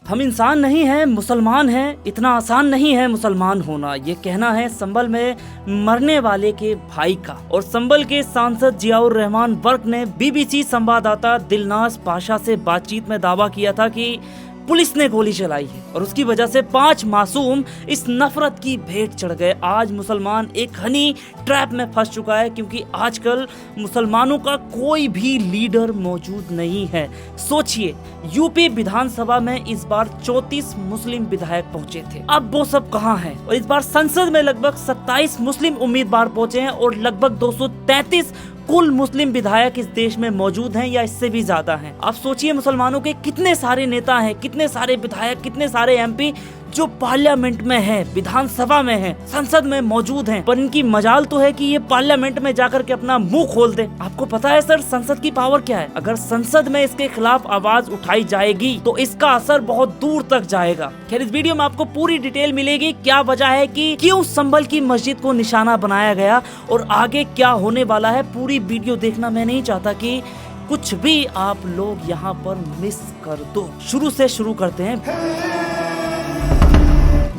हम इंसान नहीं हैं, मुसलमान हैं, इतना आसान नहीं है मुसलमान होना, ये कहना है संभल में मरने वाले के भाई का। और संभल के सांसद जियाउर रहमान वर्क ने बीबीसी संवाददाता दिलनाज पाशा से बातचीत में दावा किया था कि पुलिस ने गोली चलाई है और उसकी वजह से 5 मासूम इस नफरत की भेंट चढ़ गए। आज मुसलमान एक हनी ट्रैप में फंस चुका है क्योंकि आजकल मुसलमानों का कोई भी लीडर मौजूद नहीं है। सोचिए, यूपी विधानसभा में इस बार 34 मुस्लिम विधायक पहुंचे थे, अब वो सब कहां हैं? और इस बार संसद में लगभग 27 मुस्लिम उम्मीदवार पहुंचे हैं और लगभग 233 कुल मुस्लिम विधायक इस देश में मौजूद हैं या इससे भी ज्यादा हैं। आप सोचिए, मुसलमानों के कितने सारे नेता हैं, कितने सारे विधायक, कितने सारे एमपी जो पार्लियामेंट में है, विधानसभा में है, संसद में मौजूद हैं, पर इनकी मजाल तो है कि ये पार्लियामेंट में जाकर के अपना मुंह खोल दे। आपको पता है सर, संसद की पावर क्या है? अगर संसद में इसके खिलाफ आवाज उठाई जाएगी तो इसका असर बहुत दूर तक जाएगा। खैर, इस वीडियो में आपको पूरी डिटेल मिलेगी, क्या वजह है कि क्यों संभल की मस्जिद को निशाना बनाया गया और आगे क्या होने वाला है। पूरी वीडियो देखना, मैं नहीं चाहता कि कुछ भी आप लोग यहाँ पर मिस कर दो। शुरू से शुरू करते हैं।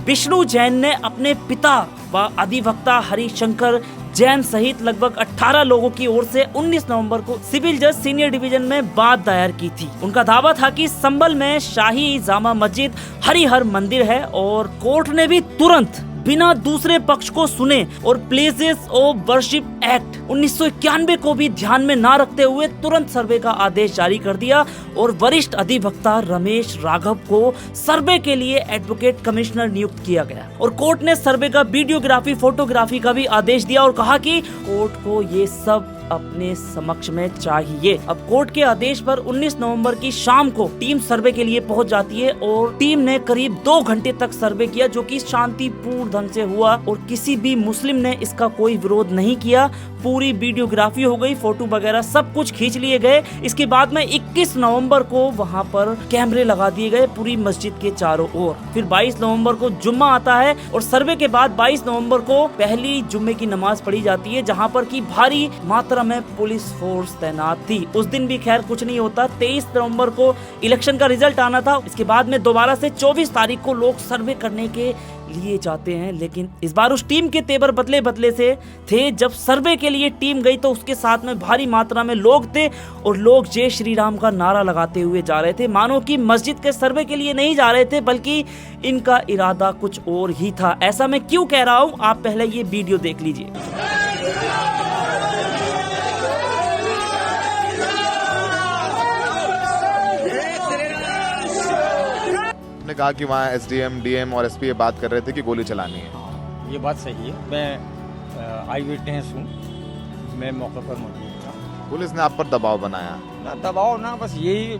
विष्णु जैन ने अपने पिता व अधिवक्ता हरिशंकर जैन सहित लगभग 18 लोगों की ओर से 19 नवंबर को सिविल जज सीनियर डिवीजन में बात दायर की थी। उनका दावा था कि संभल में शाही जामा मस्जिद हरिहर मंदिर है और कोर्ट ने भी तुरंत बिना दूसरे पक्ष को सुने और प्लेसेस ऑफ वर्शिप एक्ट 1991 को भी ध्यान में ना रखते हुए तुरंत सर्वे का आदेश जारी कर दिया और वरिष्ठ अधिवक्ता रमेश राघव को सर्वे के लिए एडवोकेट कमिश्नर नियुक्त किया गया। और कोर्ट ने सर्वे का वीडियोग्राफी, फोटोग्राफी का भी आदेश दिया और कहा कि कोर्ट को ये सब अपने समक्ष में चाहिए। अब कोर्ट के आदेश पर 19 नवंबर की शाम को टीम सर्वे के लिए पहुंच जाती है और टीम ने करीब 2 घंटे तक सर्वे किया, जो कि शांतिपूर्ण ढंग से हुआ और किसी भी मुस्लिम ने इसका कोई विरोध नहीं किया। पूरी वीडियोग्राफी हो गई, फोटो वगैरह सब कुछ खींच लिए गए। इसके बाद में 21 नवंबर को वहां पर कैमरे लगा दिए गए पूरी मस्जिद के चारों ओर। फिर 22 नवंबर को जुम्मा आता है और सर्वे के बाद 22 नवंबर को पहली जुम्मे की नमाज पढ़ी जाती है, जहां पर की भारी मात्रा में पुलिस फोर्स तैनात थी। उस दिन भी खैर कुछ नहीं होता। 23 नवंबर को इलेक्शन का रिजल्ट आना था। इसके बाद में दोबारा से 24 तारीख को लोग सर्वे करने के लिए जाते हैं, लेकिन इस बार उस टीम के तेवर बदले बदले से थे। जब सर्वे के लिए टीम गई तो उसके साथ में भारी मात्रा में लोग थे और लोग जय श्री राम का नारा लगाते हुए जा रहे थे, मानो कि मस्जिद के सर्वे के लिए नहीं जा रहे थे, बल्कि इनका इरादा कुछ और ही था। ऐसा मैं क्यों कह रहा हूँ, आप पहले ये वीडियो देख लीजिए। ने कहा कि वहाँ एसडीएम, डीएम और एसपी ये बात कर रहे थे कि गोली चलानी है। ये बात सही है। मैं आई विटनेस हूँ, मैं मौके पर मौजूद था। पुलिस ने आप पर दबाव बनाया? ना दबाव ना, बस यही,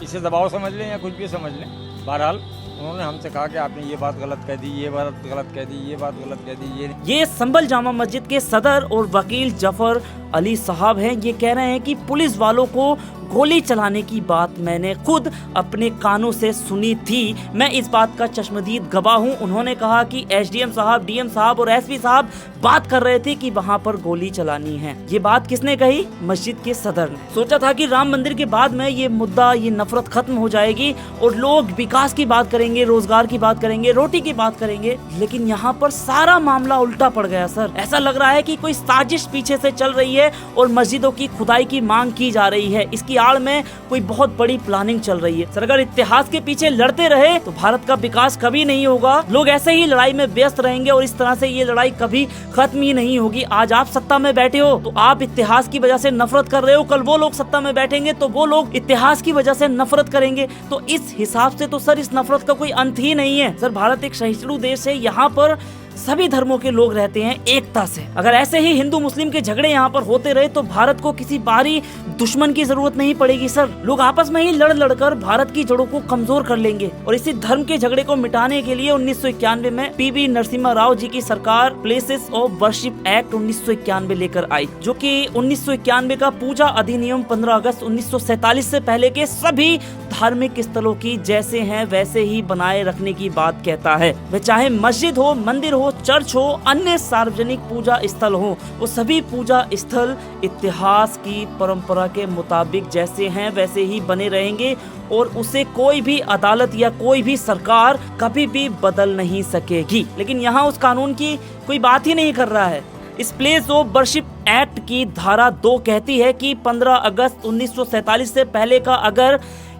इसे दबाव समझ लें या कुछ भी समझ लें। बहरहाल उन्होंने हमसे कहा कि आपने ये बात गलत कह दी, ये बात गलत कह दी, ये बात गलत कह दी। ये संभल जामा मस्जिद के सदर और वकील जफर अली साहब हैं। ये कह रहे हैं कि पुलिस वालों को गोली चलाने की बात मैंने खुद अपने कानों से सुनी थी। मैं इस बात का चश्मदीद गवाह हूं। उन्होंने कहा कि एसडीएम साहब, डीएम साहब और एसपी साहब बात कर रहे थे कि वहां पर गोली चलानी है। ये बात किसने कही? मस्जिद के सदर ने। सोचा था कि राम मंदिर के बाद में ये मुद्दा, ये नफरत खत्म हो जाएगी और लोग विकास की बात करेंगे, रोजगार की बात करेंगे, रोटी की बात करेंगे, लेकिन यहाँ पर सारा मामला उल्टा पड़ गया सर। ऐसा लग रहा है कि कोई साजिश पीछे से चल रही है और मस्जिदों की खुदाई की मांग की जा रही है। इसकी आड़ में कोई बहुत बड़ी प्लानिंग चल रही है। सर, अगर इतिहास के पीछे लड़ते रहे तो भारत का विकास कभी नहीं होगा। लोग ऐसे ही लड़ाई में व्यस्त रहेंगे और इस तरह से ये लड़ाई कभी खत्म ही नहीं होगी। आज आप सत्ता में बैठे हो तो आप इतिहास की वजह से नफरत कर रहे हो, कल वो लोग सत्ता में बैठेंगे तो वो लोग इतिहास की वजह से नफरत करेंगे। तो इस हिसाब से तो सर इस नफरत का कोई अंत ही नहीं है। सर, भारत एक सहिष्णु देश है, यहाँ पर सभी धर्मों के लोग रहते हैं एकता से। अगर ऐसे ही हिंदू मुस्लिम के झगड़े यहाँ पर होते रहे तो भारत को किसी बाहरी दुश्मन की जरूरत नहीं पड़ेगी सर। लोग आपस में ही लड़ लड़कर भारत की जड़ों को कमजोर कर लेंगे। और इसी धर्म के झगड़े को मिटाने के लिए 1991 में पीवी नरसिम्हा राव जी की सरकार प्लेसेस ऑफ वर्शिप एक्ट 1991 लेकर आई, जो कि 1991 का पूजा अधिनियम 15 अगस्त 1947 से पहले के सभी धार्मिक स्थलों की जैसे हैं वैसे ही बनाए रखने की बात कहता है। वह चाहे मस्जिद हो, मंदिर हो, चर्च हो, अन्य सार्वजनिक पूजा स्थल हो, वो सभी पूजा स्थल इतिहास की परंपरा के मुताबिक जैसे हैं वैसे ही बने रहेंगे और उसे कोई भी अदालत या कोई भी सरकार कभी भी बदल नहीं सकेगी। लेकिन यहाँ उस कानून की कोई बात ही नहीं कर रहा है। इस प्लेस ऑफ वर्शिप एक्ट की धारा 2 कहती है कि 15 अगस्त 1947 से पहले का अगर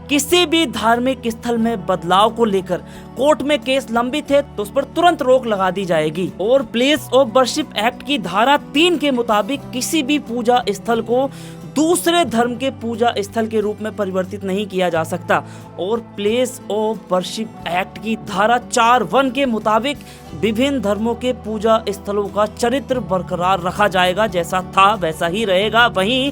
किसी भी धार्मिक स्थल में बदलाव को लेकर कोर्ट में केस लंबित है तो उस पर तुरंत रोक लगा दी जाएगी। और प्लेस ऑफ वर्शिप एक्ट की धारा 3 के मुताबिक किसी भी पूजा स्थल को दूसरे धर्म के पूजा स्थल के रूप में परिवर्तित नहीं किया जा सकता। और प्लेस ऑफ वर्शिप एक्ट की धारा 4(1) के मुताबिक विभिन्न धर्मों के पूजा स्थलों का चरित्र बरकरार रखा जाएगा, जैसा था वैसा ही रहेगा। वहीं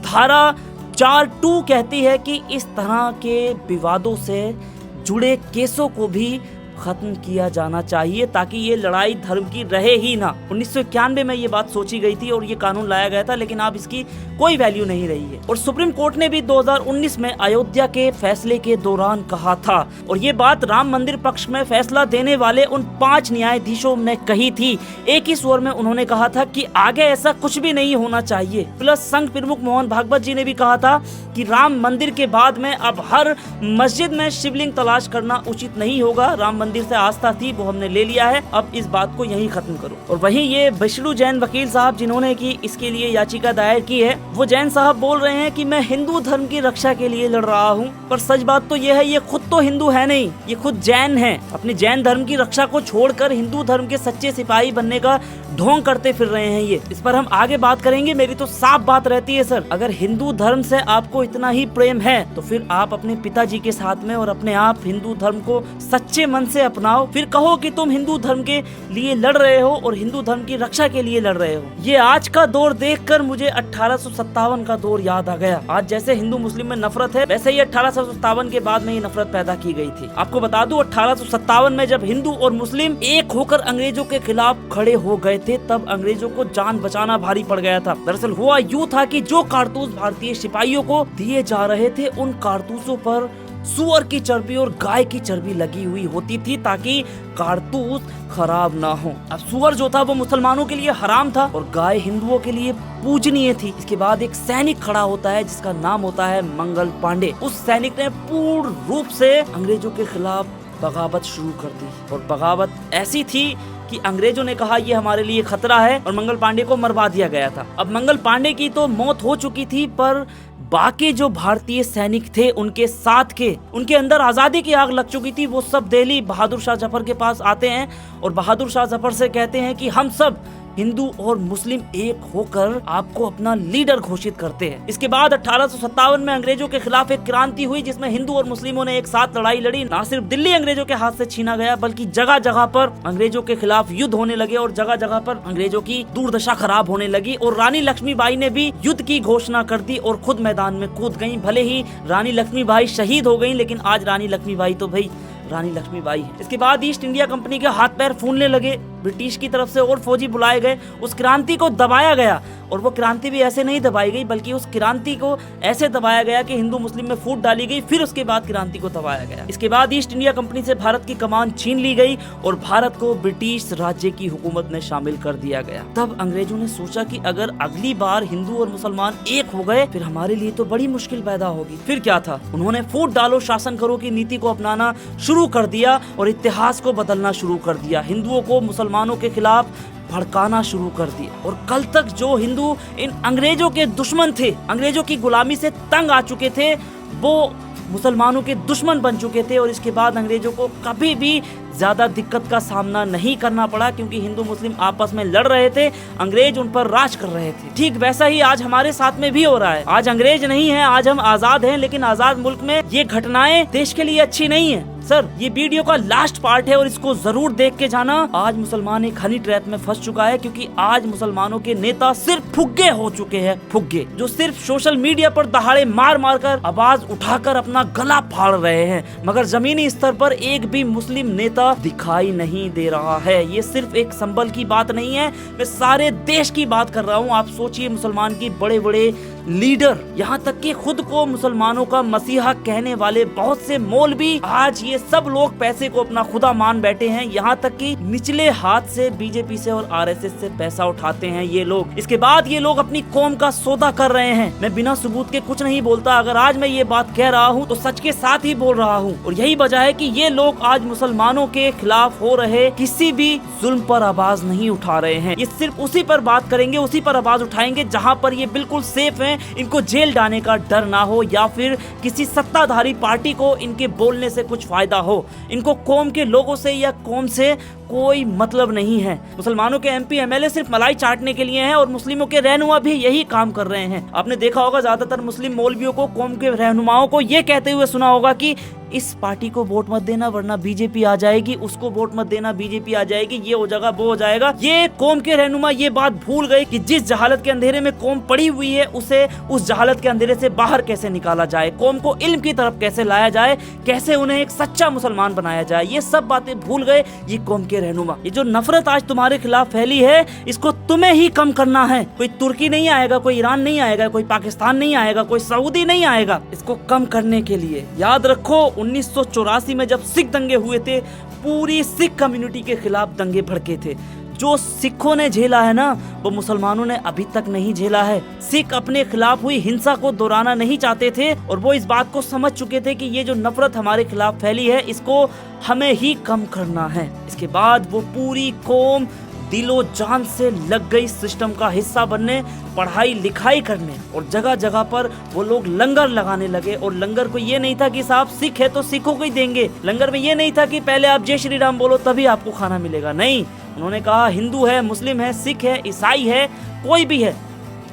धारा 4(2) कहती है कि इस तरह के विवादों से जुड़े केसों को भी खत्म किया जाना चाहिए ताकि ये लड़ाई धर्म की रहे ही ना। 1991 में ये बात सोची गई थी और ये कानून लाया गया था, लेकिन अब इसकी कोई वैल्यू नहीं रही है। और सुप्रीम कोर्ट ने भी 2019 में अयोध्या के फैसले के दौरान कहा था, और ये बात राम मंदिर पक्ष में फैसला देने वाले उन 5 न्यायाधीशों ने कही थी। एक ही स्वर में उन्होंने कहा था कि आगे ऐसा कुछ भी नहीं होना चाहिए। प्लस संघ प्रमुख मोहन भागवत जी ने भी कहा था कि राम मंदिर के बाद में अब हर मस्जिद में शिवलिंग तलाश करना उचित नहीं होगा। राम मंदिर से आस्था थी वो हमने ले लिया है, अब इस बात को यहीं खत्म करो। और वहीं ये विष्णु जैन वकील साहब जिन्होंने की इसके लिए याचिका दायर की है, वो जैन साहब बोल रहे हैं कि मैं हिंदू धर्म की रक्षा के लिए लड़ रहा हूँ, पर सच बात तो ये है ये खुद तो हिंदू है नहीं, ये खुद जैन है। अपने जैन धर्म की रक्षा को छोड़कर हिंदू धर्म के सच्चे सिपाही बनने का ढोंग करते फिर रहे हैं ये। इस पर हम आगे बात करेंगे। मेरी तो साफ बात रहती है सर, अगर हिंदू धर्म से आपको इतना ही प्रेम है तो फिर आप अपने पिताजी के साथ में और अपने आप हिंदू धर्म को सच्चे मन से अपनाओ, फिर कहो कि तुम हिंदू धर्म के लिए लड़ रहे हो और हिंदू धर्म की रक्षा के लिए लड़ रहे हो। ये आज का दौर देखकर मुझे 1857 का दौर याद आ गया। आज जैसे हिंदू मुस्लिम में नफरत है, वैसे ही 1857 के बाद में ये नफरत पैदा की गई थी। आपको बता दूं 1857 में जब हिंदू और मुस्लिम एक होकर अंग्रेजों के खिलाफ खड़े हो गए थे, तब अंग्रेजों को जान बचाना भारी पड़ गया था। दरअसल हुआ यूं था कि जो कारतूस भारतीय सिपाहियों को दिए जा रहे थे, उन कारतूसों पर सुअर की चर्बी और गाय की चर्बी लगी हुई होती थी ताकि कारतूस खराब ना हो। अब सुअर जो था वो मुसलमानों के लिए हराम था और गाय हिंदुओं के लिए पूजनीय थी। इसके बाद एक सैनिक खड़ा होता है जिसका नाम होता है मंगल पांडे। उस सैनिक ने पूर्ण रूप से अंग्रेजों के खिलाफ बगावत शुरू कर दी और बगावत ऐसी थी कि अंग्रेजों ने कहा ये हमारे लिए खतरा है और मंगल पांडे को मरवा दिया गया था। अब मंगल पांडे की तो मौत हो चुकी थी, पर बाकी जो भारतीय सैनिक थे उनके साथ के, उनके अंदर आजादी की आग लग चुकी थी। वो सब दिल्ली बहादुर शाह जफर के पास आते हैं और बहादुर शाह जफर से कहते हैं कि हम सब हिंदू और मुस्लिम एक होकर आपको अपना लीडर घोषित करते हैं। इसके बाद 1857 में अंग्रेजों के खिलाफ एक क्रांति हुई जिसमें हिंदू और मुस्लिमों ने एक साथ लड़ाई लड़ी। ना सिर्फ दिल्ली अंग्रेजों के हाथ से छीना गया, बल्कि जगह जगह पर अंग्रेजों के खिलाफ युद्ध होने लगे और जगह जगह पर अंग्रेजों की दुर्दशा खराब होने लगी। और रानी लक्ष्मीबाई ने भी युद्ध की घोषणा कर दी और खुद मैदान में कूद गयी। भले ही रानी लक्ष्मीबाई शहीद हो गयी, लेकिन आज रानी लक्ष्मीबाई तो भाई रानी लक्ष्मीबाई है। इसके बाद ईस्ट इंडिया कंपनी के हाथ पैर फूलने लगे, ब्रिटिश की तरफ से और फौजी बुलाए गए, उस क्रांति को दबाया गया। और वो क्रांति भी ऐसे नहीं दबाई गई, बल्कि उस क्रांति को ऐसे दबाया गया कि हिंदू मुस्लिम में फूट डाली गई, फिर उसके बाद क्रांति को दबाया गया। इसके बाद ईस्ट इंडिया कंपनी से भारत की कमान छीन ली गई और भारत को ब्रिटिश राज्य की हुकूमत में शामिल कर दिया गया। तब अंग्रेजों ने सोचा कि अगर अगली बार हिंदू और मुसलमान एक हो गए फिर हमारे लिए तो बड़ी मुश्किल पैदा होगी। फिर क्या था, उन्होंने फूट डालो शासन करो की नीति को अपनाना शुरू कर दिया और इतिहास को बदलना शुरू कर दिया। हिंदुओं को मुसलमानों के खिलाफ भड़काना शुरू कर दिया। और कल तक जो हिंदू इन अंग्रेजों के दुश्मन थे, अंग्रेजों की गुलामी से तंग आ चुके थे, वो मुसलमानों के दुश्मन बन चुके थे। और इसके बाद अंग्रेजों को कभी भी ज्यादा दिक्कत का सामना नहीं करना पड़ा, क्योंकि हिंदू मुस्लिम आपस में लड़ रहे थे, अंग्रेज उन पर राज कर रहे थे। ठीक वैसा ही आज हमारे साथ में भी हो रहा है। आज अंग्रेज नहीं है, आज हम आजाद हैं, लेकिन आजाद मुल्क में ये घटनाएं देश के लिए अच्छी नहीं है। सर, ये वीडियो का लास्ट पार्ट है और इसको जरूर देख के जाना। आज मुसलमान एक हनी ट्रैप में फंस चुका है, क्योंकि आज मुसलमानों के नेता सिर्फ फुग्गे हो चुके हैं, फुग्गे जो सिर्फ सोशल मीडिया पर दहाड़े मार मार कर आवाज उठाकर अपना गला फाड़ रहे हैं, मगर जमीनी स्तर पर एक भी मुस्लिम नेता दिखाई नहीं दे रहा है। ये सिर्फ एक संबल की बात नहीं है, मैं सारे देश की बात कर रहा हूँ। आप सोचिए, मुसलमान की बड़े बड़े लीडर, यहाँ तक कि खुद को मुसलमानों का मसीहा कहने वाले बहुत से मौलवी, आज ये सब लोग पैसे को अपना खुदा मान बैठे हैं। यहाँ तक कि निचले हाथ से बीजेपी से और आरएसएस से पैसा उठाते हैं ये लोग। इसके बाद ये लोग अपनी कौम का सौदा कर रहे हैं। मैं बिना सबूत के कुछ नहीं बोलता। अगर आज मैं ये बात कह रहा हूँ तो सच के साथ ही बोल रहा हूँ, और यही वजह है कि ये लोग आज मुसलमानों के खिलाफ हो रहे किसी भी जुल्म पर आवाज नहीं उठा रहे हैं। ये सिर्फ उसी पर बात करेंगे, उसी पर आवाज उठाएंगे जहाँ पर ये बिल्कुल सेफ हैं, इनको जेल डालने का डर ना हो या फिर किसी सत्ताधारी पार्टी को इनके बोलने से कुछ फायदा हो। इनको कौम के लोगों से या कौम से कोई मतलब नहीं है। मुसलमानों के एमपी एमएलए सिर्फ मलाई चाटने के लिए हैं और मुस्लिमों के रहनुमा भी यही काम कर रहे हैं। आपने देखा होगा ज्यादातर मुस्लिम मौलवियों को, कौम के रहनुमाओं को ये कहते हुए सुना होगा कि इस पार्टी को वोट मत देना वरना बीजेपी आ जाएगी, उसको वोट मत देना बीजेपी आ जाएगी, ये हो जाएगा वो हो जाएगा। ये कौम के रहनुमा ये बात भूल गए कि जिस जहालत के अंधेरे में कौम पड़ी हुई है उसे उस जहालत के अंधेरे से बाहर कैसे निकाला जाए, कौम को इल्म की तरफ कैसे लाया जाए, कैसे उन्हें एक सच्चा मुसलमान बनाया जाए। ये सब बातें भूल गए ये कौम के रहनुमा। ये जो नफरत आज तुम्हारे खिलाफ फैली है इसको तुम्हें ही कम करना है। कोई तुर्की नहीं आएगा, कोई ईरान नहीं आएगा, कोई पाकिस्तान नहीं आएगा, कोई सऊदी नहीं आएगा। इसको कम करने के लिए याद रखो 1984 में जब सिख दंगे हुए थे, पूरी सिख कम्युनिटी के खिलाफ दंगे भड़के थे। जो सिखों ने झेला है ना वो मुसलमानों ने अभी तक नहीं झेला है। सिख अपने खिलाफ हुई हिंसा को दोहराना नहीं चाहते थे और वो इस बात को समझ चुके थे कि ये जो नफरत हमारे खिलाफ फैली है इसको हमें ही कम करना है। इसके बाद वो पूरी कौम दिलो जान से लग गई सिस्टम का हिस्सा बनने, पढ़ाई लिखाई करने, और जगह जगह पर वो लोग लंगर लगाने लगे। और लंगर को ये नहीं था कि साहब सिख है तो सिखों को ही देंगे। लंगर में ये नहीं था कि पहले आप जय श्री राम बोलो तभी आपको खाना मिलेगा। नहीं, उन्होंने कहा हिंदू है, मुस्लिम है, सिख है, ईसाई है, कोई भी है,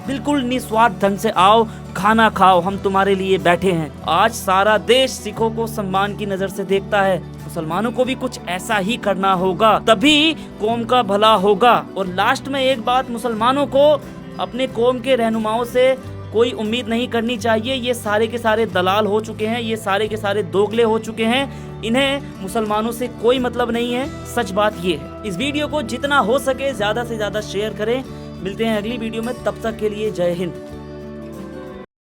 बिल्कुल निस्वार्थ ढंग से आओ, खाना खाओ, हम तुम्हारे लिए बैठे हैं। आज सारा देश सिखों को सम्मान की नजर से देखता है। मुसलमानों को भी कुछ ऐसा ही करना होगा, तभी कौम का भला होगा। और लास्ट में एक बात, मुसलमानों को अपने कौम के रहनुमाओं से कोई उम्मीद नहीं करनी चाहिए। ये सारे के सारे दलाल हो चुके हैं, ये सारे के सारे दोगले हो चुके हैं। इन्हें मुसलमानों से कोई मतलब नहीं है। सच बात ये है। इस वीडियो को जितना हो सके ज्यादा से ज्यादा शेयर करें। मिलते हैं अगली वीडियो में, तब तक के लिए जय हिंद।